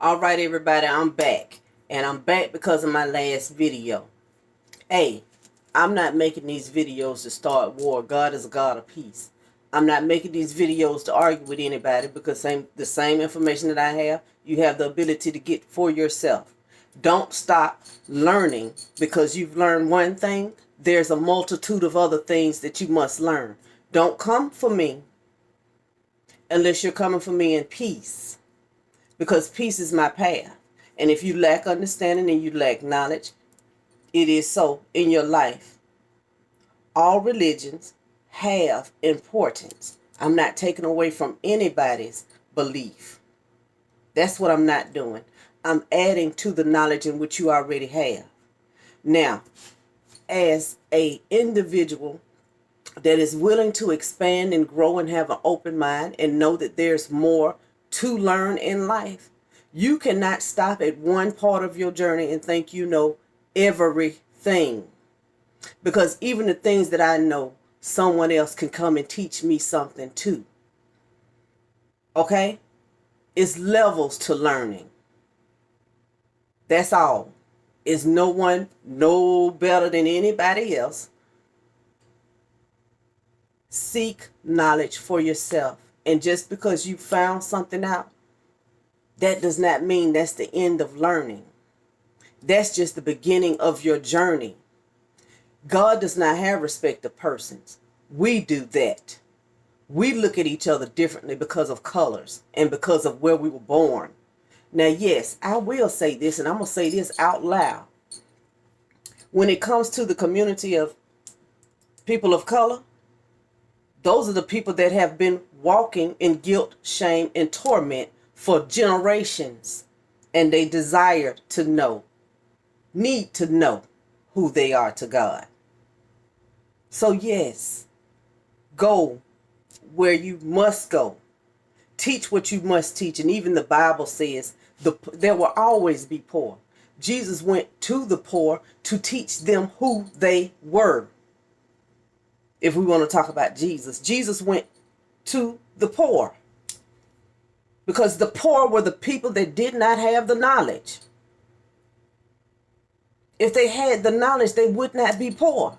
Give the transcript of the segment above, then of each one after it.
All right, everybody, I'm back. And I'm back because of my last video. Hey, I'm not making these videos to start war. God is a God of peace. I'm not making these videos to argue with anybody because the same information that I have, you have the ability to get for yourself. Don't stop learning because you've learned one thing. There's a multitude of other things that you must learn. Don't come for me unless you're coming for me in peace. Because peace is my path. And if you lack understanding and you lack knowledge, it is so in your life. All religions have importance. I'm not taking away from anybody's belief. That's what I'm not doing. I'm adding to the knowledge in which you already have. Now, as an individual that is willing to expand and grow and have an open mind and know that there's more to learn in life, you cannot stop at one part of your journey and think you know everything. Because even the things that I know, someone else can come and teach me something too. Okay? It's levels to learning. That's all. Is no one no better than anybody else. Seek knowledge for yourself. And just because you found something out, that does not mean that's the end of learning. That's just the beginning of your journey. God does not have respect of persons. We do that. We look at each other differently because of colors and because of where we were born. Now, yes, I will say this, and I'm going to say this out loud. When it comes to the community of people of color, those are the people that have been walking in guilt, shame, and torment for generations. And they desire to know, need to know who they are to God. So yes, go where you must go. Teach what you must teach. And even the Bible says there will always be poor. Jesus went to the poor to teach them who they were. If we want to talk about Jesus, Jesus went to the poor because the poor were the people that did not have the knowledge. If they had the knowledge, they would not be poor.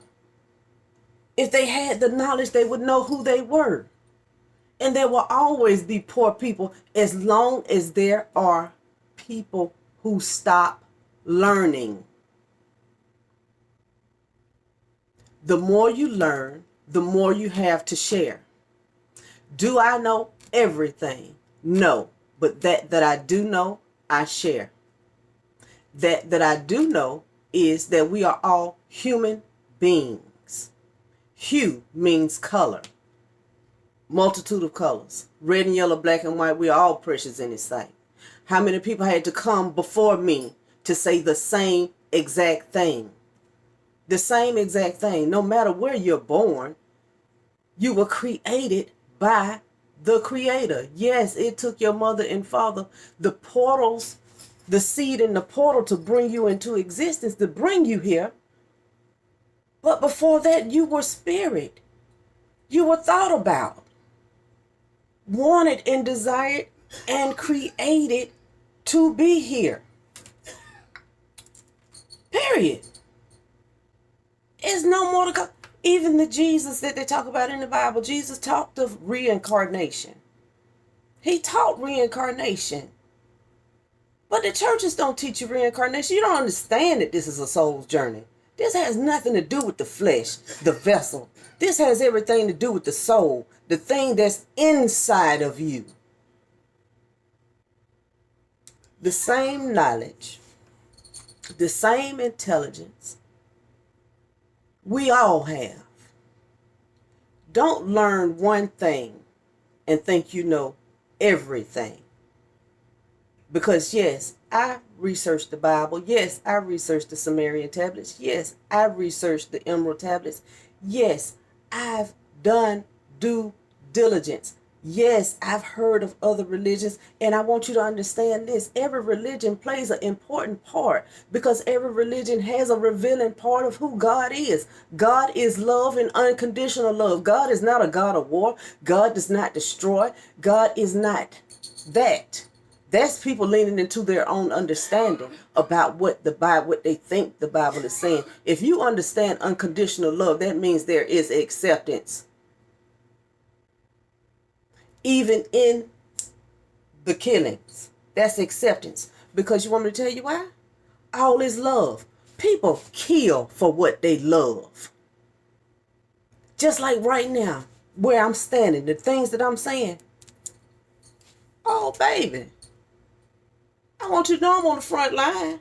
If they had the knowledge, they would know who they were. And there will always be poor people as long as there are people who stop learning. The more you learn, the more you have to share. Do I know everything? No. But that I do know, I share. That I do know is that we are all human beings. Hue means color. Multitude of colors. Red and yellow, black and white, we are all precious in His sight. How many people had to come before me to say the same exact thing? The same exact thing. No matter where you're born, you were created by the Creator. Yes, it took your mother and father, the portals, the seed in the portal to bring you into existence, to bring you here. But before that, you were spirit. You were thought about, wanted and desired and created to be here. Period. There's no more to go. Even the Jesus that they talk about in the Bible, Jesus talked of reincarnation. He taught reincarnation. But the churches don't teach you reincarnation. You don't understand that this is a soul's journey. This has nothing to do with the flesh, the vessel. This has everything to do with the soul, the thing that's inside of you. The same knowledge, the same intelligence we all have. Don't learn one thing and think you know everything. Because yes, I researched the Bible. Yes, I researched the Sumerian tablets. Yes, I researched the Emerald tablets. Yes, I've done due diligence. Yes, I've heard of other religions, and I want you to understand this. Every religion plays an important part because every religion has a revealing part of who God is. God is love and unconditional love. God is not a God of war. God does not destroy. God is not that. That's people leaning into their own understanding about what the Bible, what they think the Bible is saying. If you understand unconditional love, that means there is acceptance. Even in the killings, that's acceptance. Because you want me to tell you why? All is love. People kill for what they love. Just like right now, where I'm standing, the things that I'm saying. Oh, baby. I want you to know I'm on the front line.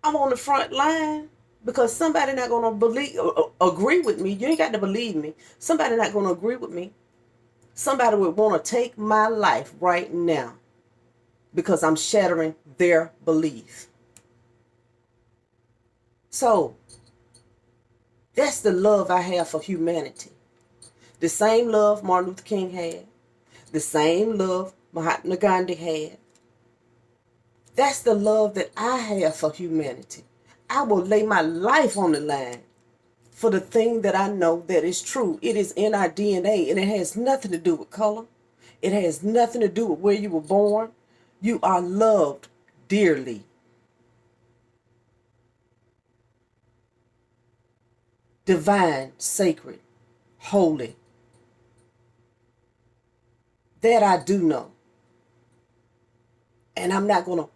I'm on the front line because somebody not going to agree with me. You ain't got to believe me. Somebody not going to agree with me. Somebody would want to take my life right now because I'm shattering their belief. So that's the love I have for humanity. The same love Martin Luther King had. The same love Mahatma Gandhi had. That's the love that I have for humanity. I will lay my life on the line for the thing that I know that is true. It is in our DNA, and it has nothing to do with color. It has nothing to do with where you were born. You are loved dearly. Divine, sacred, holy. That I do know. And I'm not going to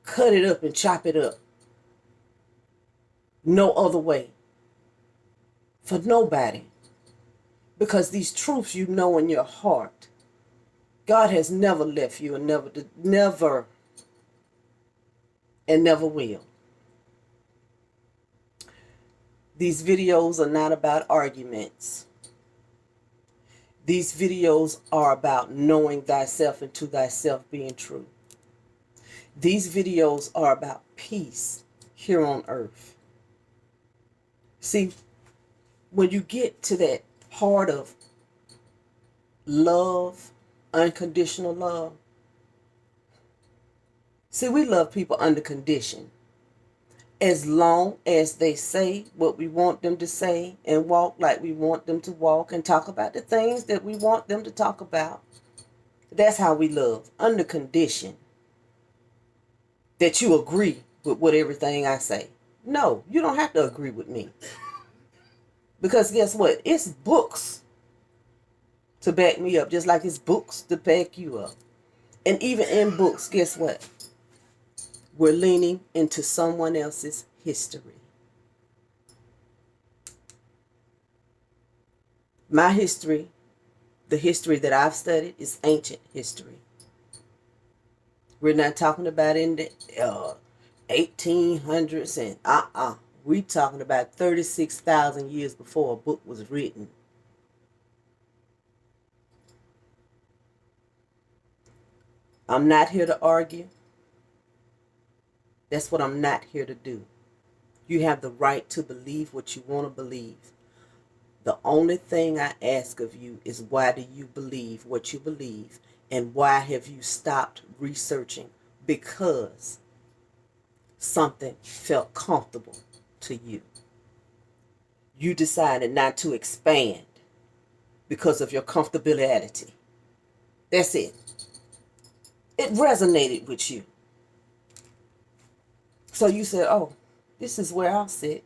cut it up and chop it up no other way for nobody, because these truths you know in your heart. God has never left you and never will. These videos are not about arguments. These videos are about knowing thyself and to thyself being true. These videos are about peace here on earth. See, when you get to that heart of love, unconditional love. See, we love people under condition. As long as they say what we want them to say and walk like we want them to walk and talk about the things that we want them to talk about. That's how we love, under condition that you agree with everything I say. No, you don't have to agree with me. Because guess what? It's books to back me up, just like it's books to back you up. And even in books, guess what? We're leaning into someone else's history. My history, the history that I've studied, is ancient history. We're not talking about in the 1800s and We're talking about 36,000 years before a book was written. I'm not here to argue. That's what I'm not here to do. You have the right to believe what you want to believe. The only thing I ask of you is, why do you believe what you believe? And why have you stopped researching? Because something felt comfortable to you. You decided not to expand because of your comfortability. That's it. It resonated with you. So you said, oh, this is where I'll sit.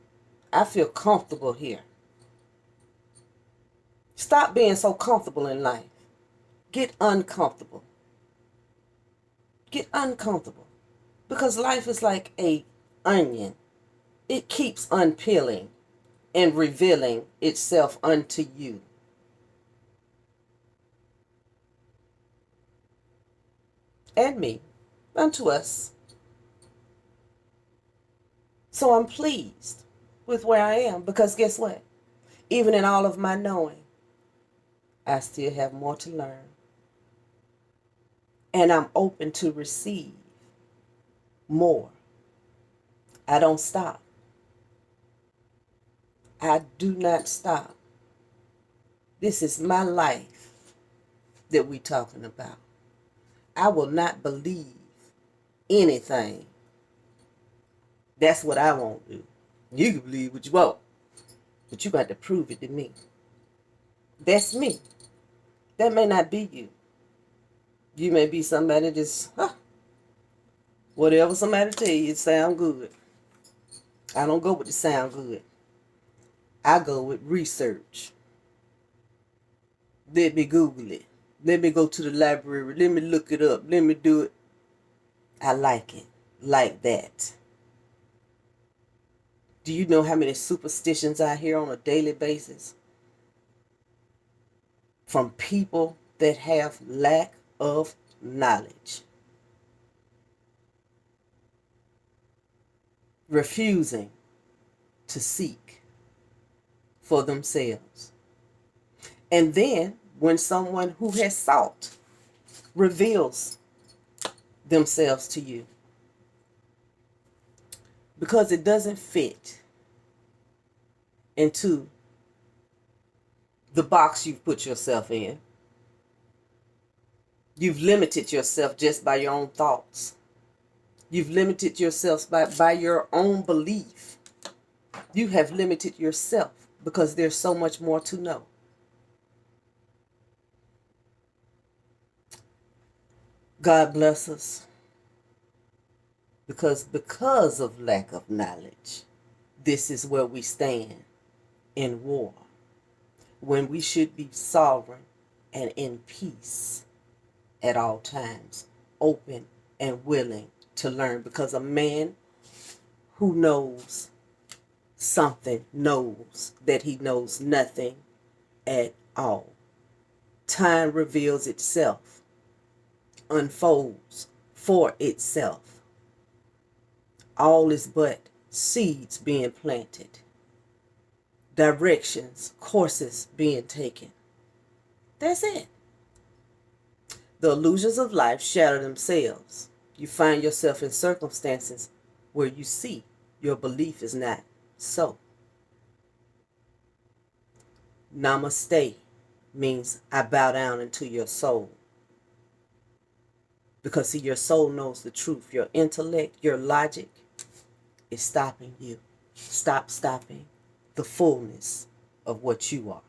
I feel comfortable here. Stop being so comfortable in life. Get uncomfortable. Get uncomfortable. Because life is like an onion. It keeps unpeeling and revealing itself unto you. And me. Unto us. So I'm pleased with where I am, because guess what? Even in all of my knowing, I still have more to learn. And I'm open to receive more. I don't stop. I do not stop. This is my life that we're talking about. I will not believe anything. That's what I won't do. You can believe what you want, but you got to prove it to me. That's me. That may not be you. You may be somebody that's, whatever somebody tell you, it sound good. I don't go with the sound good. I go with research. Let me Google it. Let me go to the library. Let me look it up. Let me do it. I like it like that. Do you know how many superstitions I hear on a daily basis from people that have lack of knowledge? Refusing to seek for themselves. And then when someone who has sought reveals themselves to you, because it doesn't fit into the box you've put yourself in. You've limited yourself just by your own thoughts. You've limited yourself by your own belief. You have limited yourself because there's so much more to know. God bless us. Because of lack of knowledge, this is where we stand in war, when we should be sovereign and in peace at all times, open and willing to learn, because a man who knows something knows that he knows nothing at all. Time reveals itself, unfolds for itself. All is but seeds being planted, directions, courses being taken. That's it. The illusions of life shatter themselves. You find yourself in circumstances where you see your belief is not so. Namaste means I bow down into your soul. Because see, your soul knows the truth. Your intellect, your logic is stopping you. Stop stopping the fullness of what you are.